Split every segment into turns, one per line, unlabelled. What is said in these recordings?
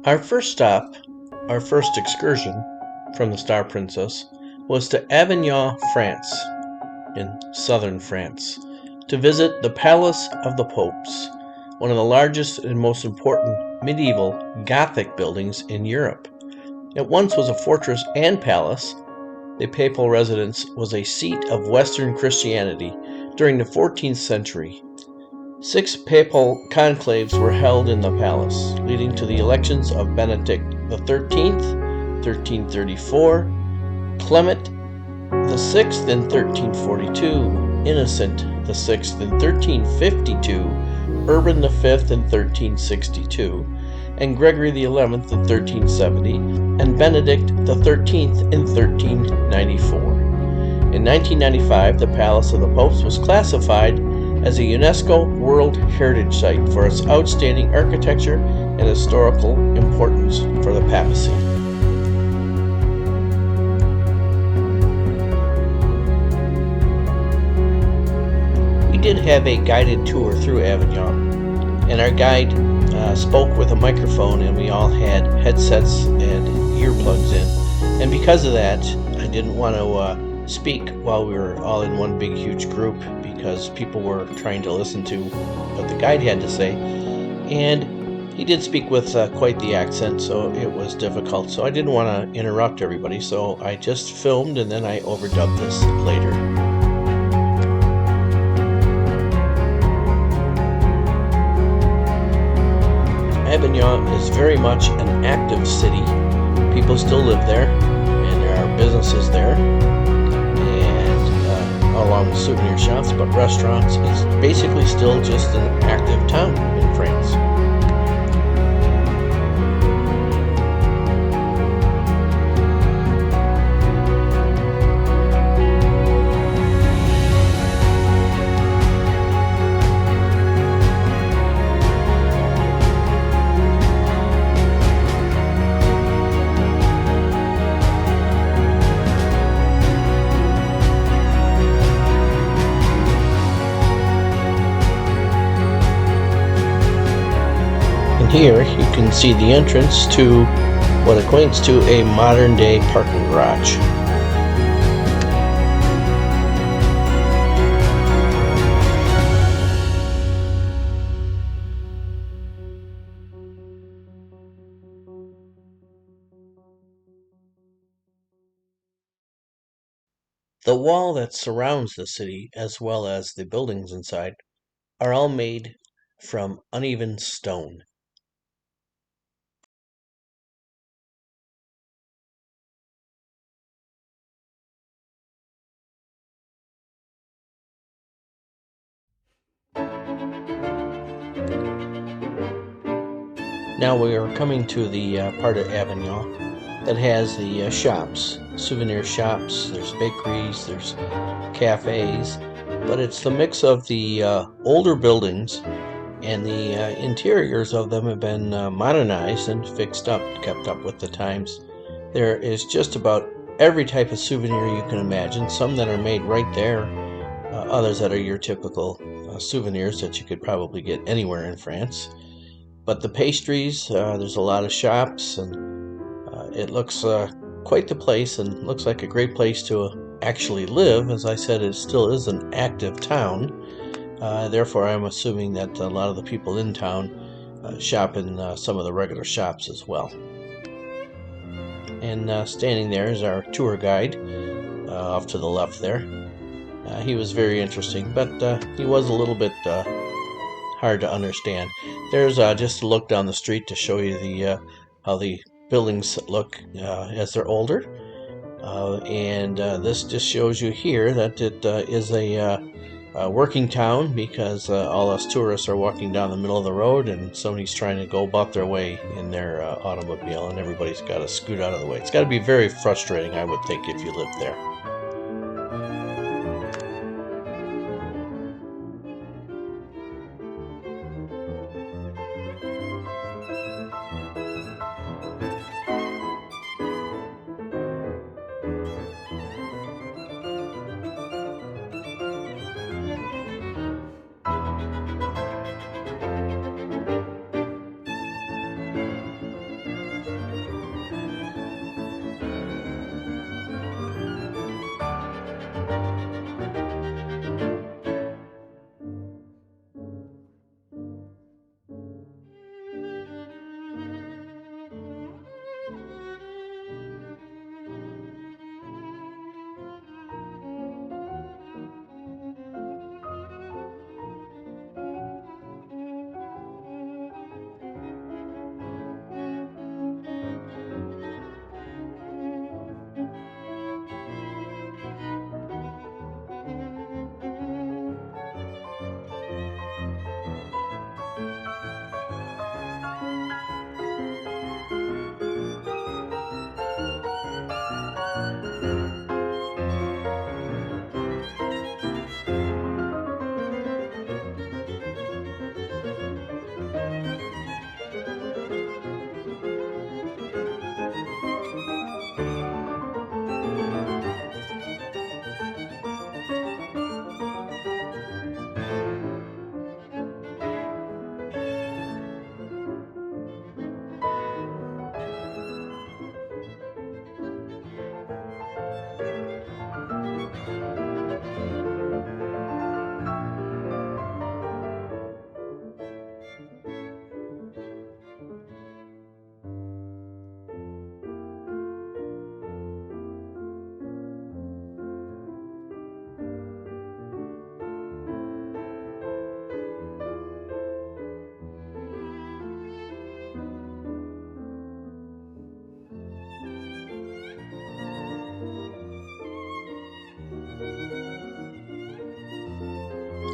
Our first stop, our first excursion from the Star Princess, was to Avignon, France, in southern France, to visit the Palace of the Popes, one of the largest and most important medieval Gothic buildings in Europe. It once was a fortress and palace. The papal residence was a seat of Western Christianity during the 14th century. 6 papal conclaves were held in the palace, leading to the elections of Benedict XIII, 1334, Clement VI in 1342, Innocent VI in 1352, Urban V in 1362, and Gregory XI in 1370, and Benedict XIII in 1394. In 1995, the Palace of the Popes was classified as a UNESCO World Heritage Site for its outstanding architecture and historical importance for the papacy. We did have a guided tour through Avignon, and our guide spoke with a microphone, and we all had headsets and earplugs in. And because of that, I didn't want to speak while we were all in one big huge group, because people were trying to listen to what the guide had to say, and he did speak with quite the accent, so it was difficult. So I didn't want to interrupt everybody, so I just filmed and then I overdubbed this later. Avignon is very much an active city. People still live there, and there are businesses there, along with souvenir shops, but restaurants. Is basically still just an active town in France. Here you can see the entrance to what equates to a modern-day parking garage. The wall that surrounds the city, as well as the buildings inside, are all made from uneven stone. Now we are coming to the part of Avignon that has the shops, souvenir shops, there's bakeries, there's cafes, but it's the mix of the older buildings, and the interiors of them have been modernized and fixed up, kept up with the times. There is just about every type of souvenir you can imagine, some that are made right there, others that are your typical souvenirs that you could probably get anywhere in France. But the pastries, there's a lot of shops, and it looks quite the place, and looks like a great place to actually live. As I said, it still is an active town. Therefore, I'm assuming that a lot of the people in town shop in some of the regular shops as well. And standing there is our tour guide, off to the left there. He was very interesting, but he was a little bit hard to understand. There's just a look down the street to show you the how the buildings look as they're older. And this just shows you here that it is a working town, because all us tourists are walking down the middle of the road, and somebody's trying to go about their way in their automobile, and everybody's got to scoot out of the way. It's got to be very frustrating, I would think, if you live there.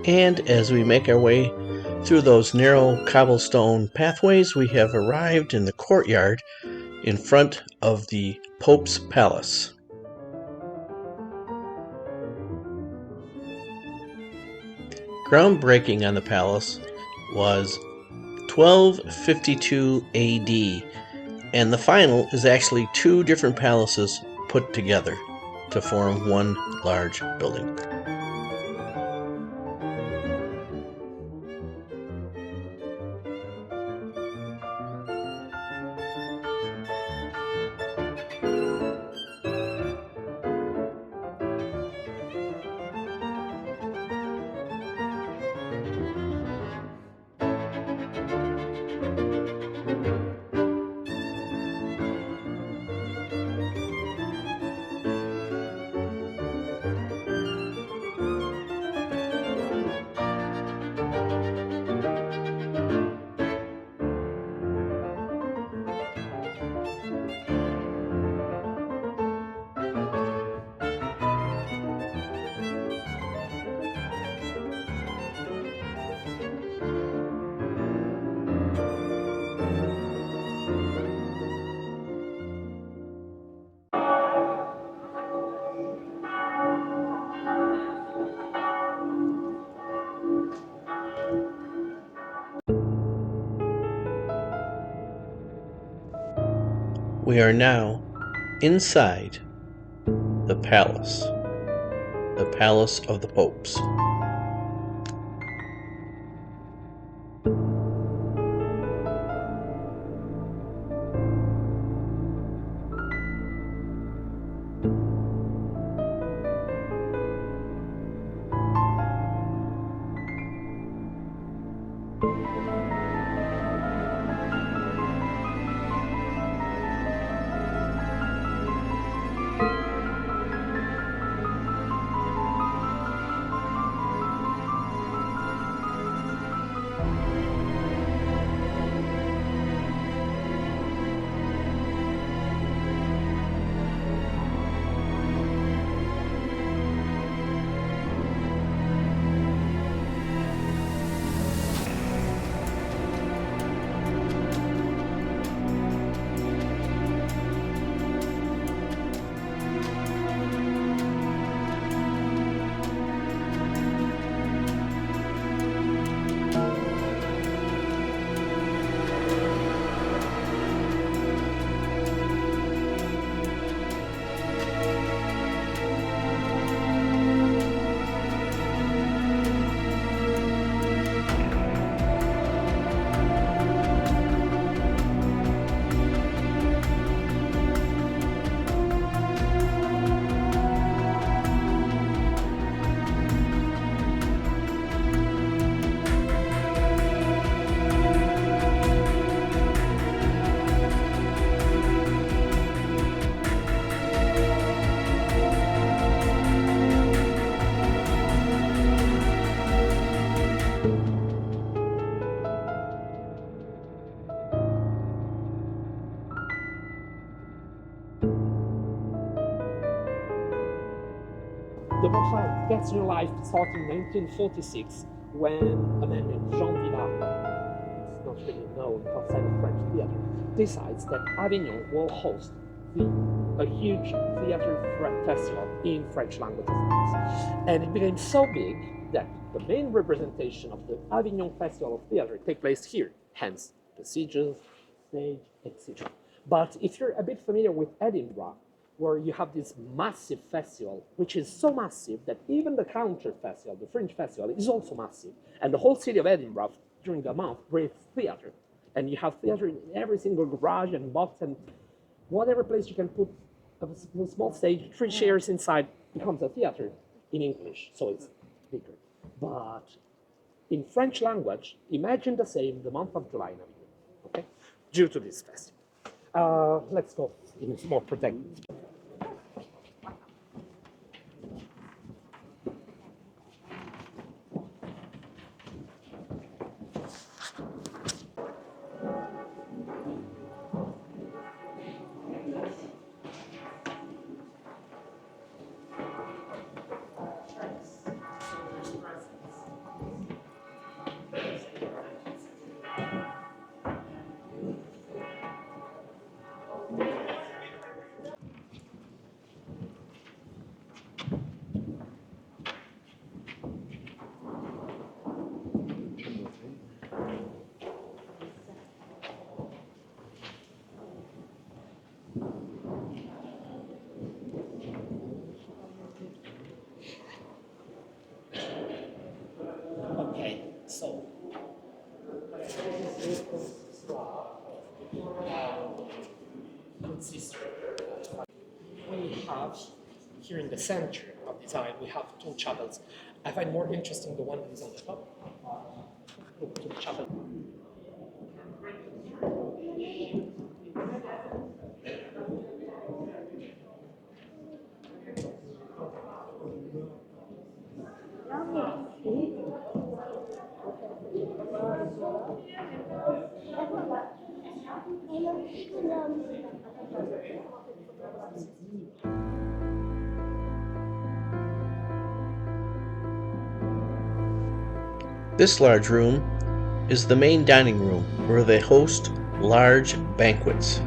And as we make our way through those narrow cobblestone pathways, we have arrived in the courtyard in front of the Pope's Palace. Groundbreaking on the palace was 1252 AD, and the final is actually two different palaces put together to form one large building. We are now inside the palace of the popes.
The Versailles gets new life starting in 1946 when a man named Jean Villard, it's not really known outside of French theatre, decides that Avignon will host a huge theatre festival in French language, of course. And it became so big that the main representation of the Avignon Festival of Theatre take place here, hence the sieges, stage, etc. But if you're a bit familiar with Edinburgh, where you have this massive festival, which is so massive that even the counter festival, the Fringe Festival, is also massive. And the whole city of Edinburgh, during the month, breathes theatre. And you have theatre in every single garage and box and whatever place you can put a small stage, 3 chairs inside, becomes a theatre in English, so it's bigger. But in French language, imagine the same the month of July in Avignon, okay? Due to this festival. Let's go in more protected. So, consists we have here in the center of this aisle, we have two chapels. I find more interesting the one that is on the top. Look to the chapel.
This large room is the main dining room where they host large banquets.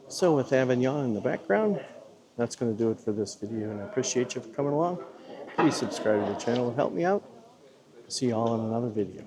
So with Avignon in the background, that's going to do it for this video, and I appreciate you for coming along. Please subscribe to the channel and help me out. See you all in another video.